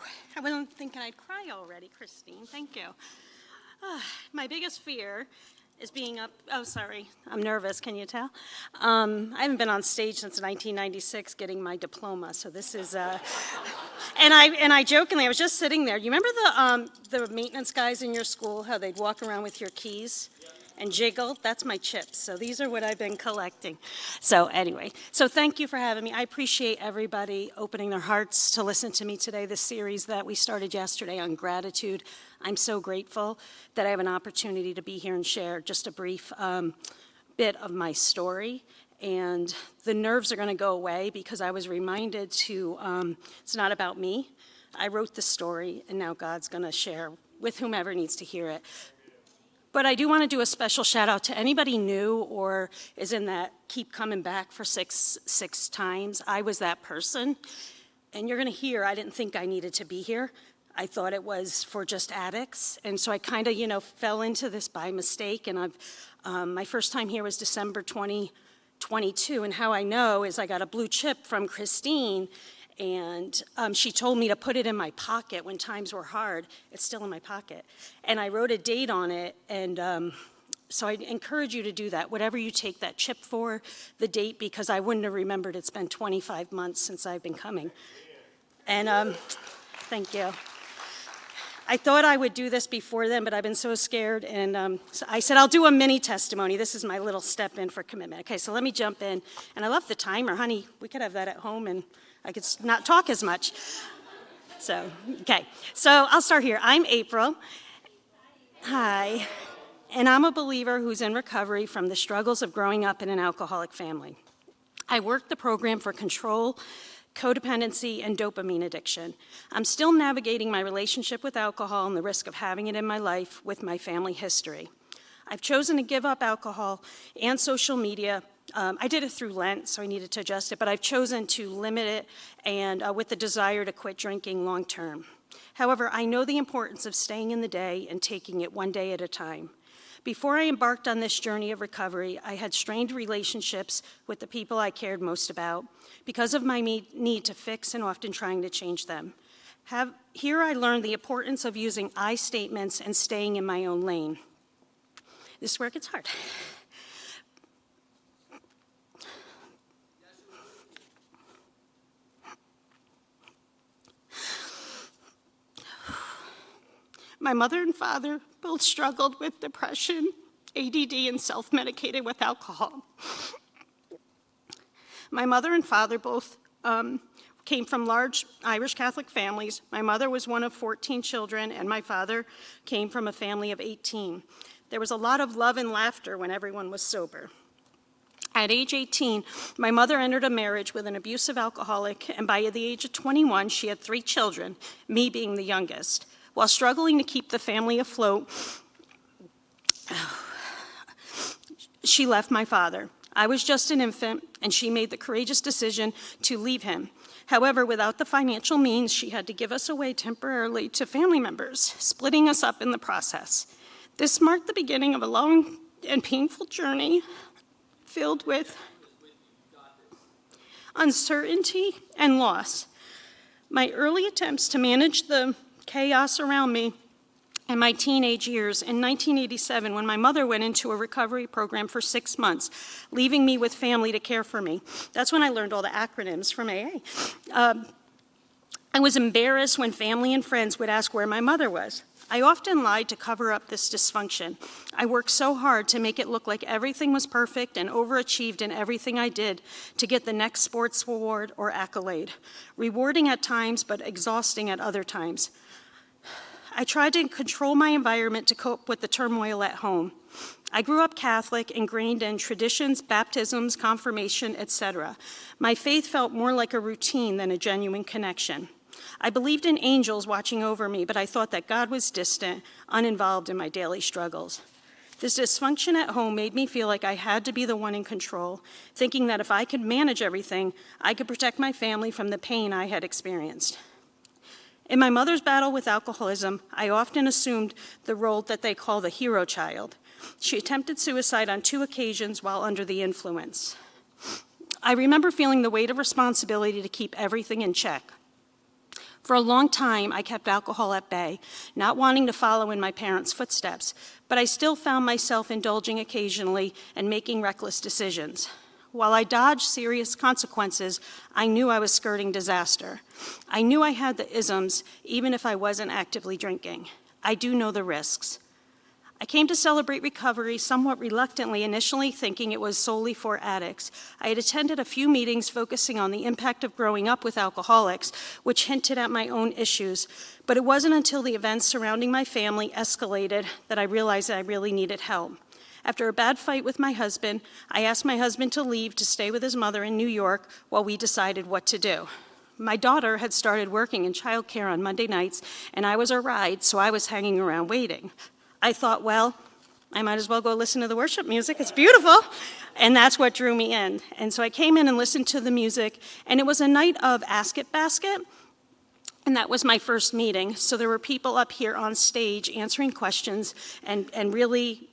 Whew, I wasn't thinking I'd cry already, Christine. Thank you. My biggest fear is being up. Oh, sorry. I'm nervous. Can you tell? I haven't been on stage since 1996 getting my diploma, so this is. And I jokingly, I was just sitting there. You remember the maintenance guys in your school, how they'd walk around with your keys? And jiggle, that's my chips. So these are what I've been collecting. So anyway, so thank you for having me. I appreciate everybody opening their hearts to listen to me today. This series that we started yesterday on gratitude. I'm so grateful that I have an opportunity to be here and share just a brief bit of my story. And the nerves are gonna go away because I was reminded to, it's not about me. I wrote the story and now God's gonna share with whomever needs to hear it. But I do want to do a special shout out to anybody new or is in that keep coming back for six times. I was that person. And you're going to hear, I didn't think I needed to be here. I thought it was for just addicts. And so I kind of, fell into this by mistake. And my first time here was December 2022. And how I know is I got a blue chip from Christine. And she told me to put it in my pocket when times were hard. It's still in my pocket. And I wrote a date on it, and so I encourage you to do that. Whatever you take that chip for, the date, because I wouldn't have remembered it's been 25 months since I've been coming. And thank you. I thought I would do this before then, but I've been so scared, and so I said I'll do a mini testimony. This is my little step in for commitment. Okay, so let me jump in. And I love the timer. Honey, we could have that at home, and I could not talk as much. So, okay. So I'll start here. I'm April. Hi. And I'm a believer who's in recovery from the struggles of growing up in an alcoholic family. I work the program for control, codependency, and dopamine addiction. I'm still navigating my relationship with alcohol and the risk of having it in my life with my family history. I've chosen to give up alcohol and social media. I did it through Lent, so I needed to adjust it, but I've chosen to limit it and with the desire to quit drinking long term. However, I know the importance of staying in the day and taking it one day at a time. Before I embarked on this journey of recovery, I had strained relationships with the people I cared most about because of my need to fix and often trying to change them. Here I learned the importance of using I statements and staying in my own lane. This is where it gets hard. My mother and father both struggled with depression, ADD, and self-medicated with alcohol. My mother and father both came from large Irish Catholic families. My mother was one of 14 children, and my father came from a family of 18. There was a lot of love and laughter when everyone was sober. At age 18, my mother entered a marriage with an abusive alcoholic, and by the age of 21, she had 3 children, me being the youngest. While struggling to keep the family afloat, she left my father. I was just an infant, and she made the courageous decision to leave him. However, without the financial means, she had to give us away temporarily to family members, splitting us up in the process. This marked the beginning of a long and painful journey filled with uncertainty and loss. My early attempts to manage the chaos around me in my teenage years in 1987 when my mother went into a recovery program for 6 months, leaving me with family to care for me. That's when I learned all the acronyms from AA. I was embarrassed when family and friends would ask where my mother was. I often lied to cover up this dysfunction. I worked so hard to make it look like everything was perfect and overachieved in everything I did to get the next sports award or accolade. Rewarding at times, but exhausting at other times. I tried to control my environment to cope with the turmoil at home. I grew up Catholic, ingrained in traditions, baptisms, confirmation, etc. My faith felt more like a routine than a genuine connection. I believed in angels watching over me, but I thought that God was distant, uninvolved in my daily struggles. This dysfunction at home made me feel like I had to be the one in control, thinking that if I could manage everything, I could protect my family from the pain I had experienced. In my mother's battle with alcoholism, I often assumed the role that they call the hero child. She attempted suicide on 2 occasions while under the influence. I remember feeling the weight of responsibility to keep everything in check. For a long time, I kept alcohol at bay, not wanting to follow in my parents' footsteps, but I still found myself indulging occasionally and making reckless decisions. While I dodged serious consequences, I knew I was skirting disaster. I knew I had the isms, even if I wasn't actively drinking. I do know the risks. I came to Celebrate Recovery somewhat reluctantly, initially thinking it was solely for addicts. I had attended a few meetings focusing on the impact of growing up with alcoholics, which hinted at my own issues. But it wasn't until the events surrounding my family escalated that I realized that I really needed help. After a bad fight with my husband, I asked my husband to leave to stay with his mother in New York while we decided what to do. My daughter had started working in childcare on Monday nights, and I was her ride, so I was hanging around waiting. I thought, well, I might as well go listen to the worship music. It's beautiful. And that's what drew me in. And so I came in and listened to the music, and it was a night of Ask It Basket, and that was my first meeting. So there were people up here on stage answering questions and really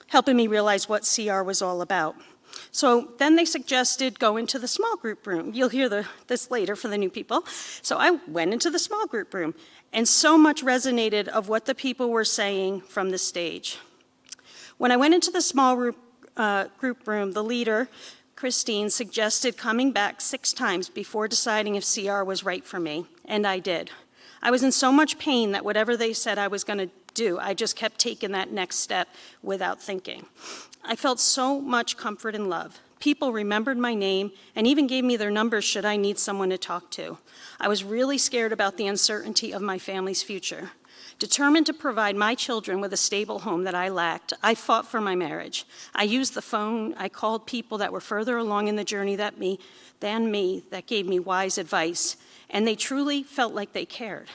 helping me realize what CR was all about. So then they suggested go into the small group room. You'll hear this later for the new people. So I went into the small group room, and so much resonated of what the people were saying from the stage. When I went into the small group room, the leader, Christine, suggested coming back 6 times before deciding if CR was right for me, and I did. I was in so much pain that whatever they said I was going to do, I just kept taking that next step without thinking. I felt so much comfort and love. People remembered my name and even gave me their numbers should I need someone to talk to. I was really scared about the uncertainty of my family's future. Determined to provide my children with a stable home that I lacked, I fought for my marriage. I used the phone, I called people that were further along in the journey than me that gave me wise advice, and they truly felt like they cared.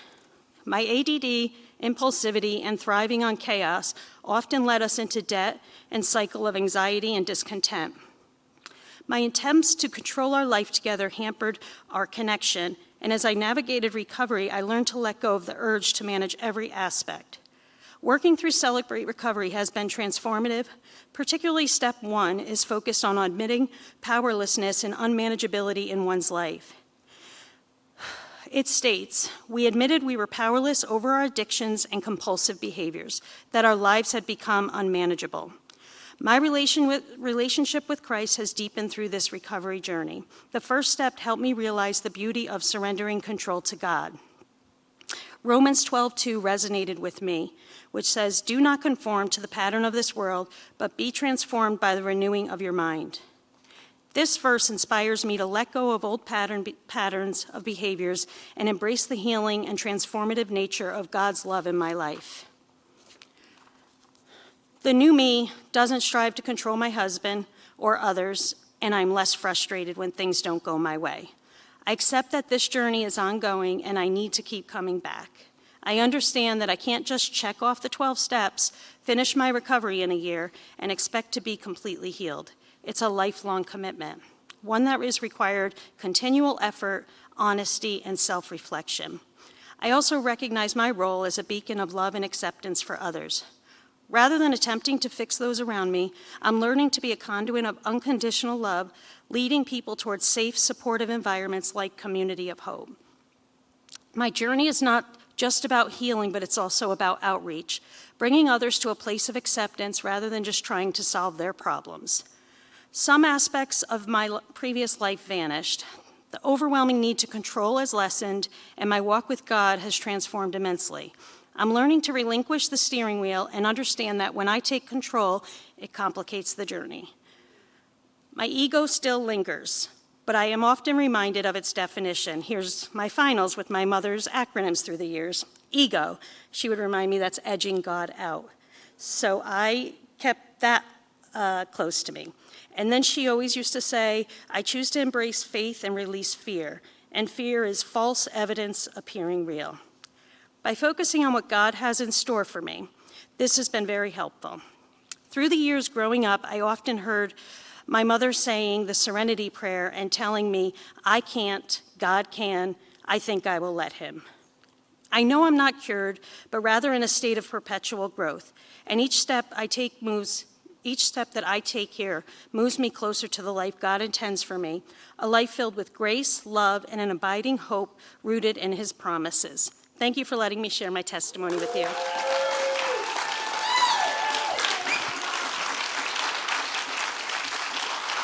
My ADD, impulsivity, and thriving on chaos often led us into debt and cycle of anxiety and discontent. My attempts to control our life together hampered our connection, and as I navigated recovery, I learned to let go of the urge to manage every aspect. Working through Celebrate Recovery has been transformative. Particularly step 1 is focused on admitting powerlessness and unmanageability in one's life. It states, we admitted we were powerless over our addictions and compulsive behaviors, that our lives had become unmanageable. My relationship with Christ has deepened through this recovery journey. The first step helped me realize the beauty of surrendering control to God. Romans 12:2 resonated with me, which says, do not conform to the pattern of this world, but be transformed by the renewing of your mind. This verse inspires me to let go of old patterns of behaviors and embrace the healing and transformative nature of God's love in my life. The new me doesn't strive to control my husband or others, and I'm less frustrated when things don't go my way. I accept that this journey is ongoing and I need to keep coming back. I understand that I can't just check off the 12 steps, finish my recovery in a year, and expect to be completely healed. It's a lifelong commitment, one that is required continual effort, honesty, and self-reflection. I also recognize my role as a beacon of love and acceptance for others. Rather than attempting to fix those around me, I'm learning to be a conduit of unconditional love, leading people towards safe, supportive environments like Community of Hope. My journey is not just about healing, but it's also about outreach, bringing others to a place of acceptance rather than just trying to solve their problems. Some aspects of my previous life vanished. The overwhelming need to control has lessened, and my walk with God has transformed immensely. I'm learning to relinquish the steering wheel and understand that when I take control, it complicates the journey. My ego still lingers, but I am often reminded of its definition. Here's my finals with my mother's acronyms through the years. Ego, she would remind me that's edging God out. So I kept that close to me. And then she always used to say, I choose to embrace faith and release fear. And fear is false evidence appearing real. By focusing on what God has in store for me, this has been very helpful. Through the years growing up, I often heard my mother saying the Serenity Prayer and telling me, I can't, God can, I think I will let him. I know I'm not cured, but rather in a state of perpetual growth. And each step I take moves Each step that I take here moves me closer to the life God intends for me, a life filled with grace, love, and an abiding hope rooted in his promises. Thank you for letting me share my testimony with you.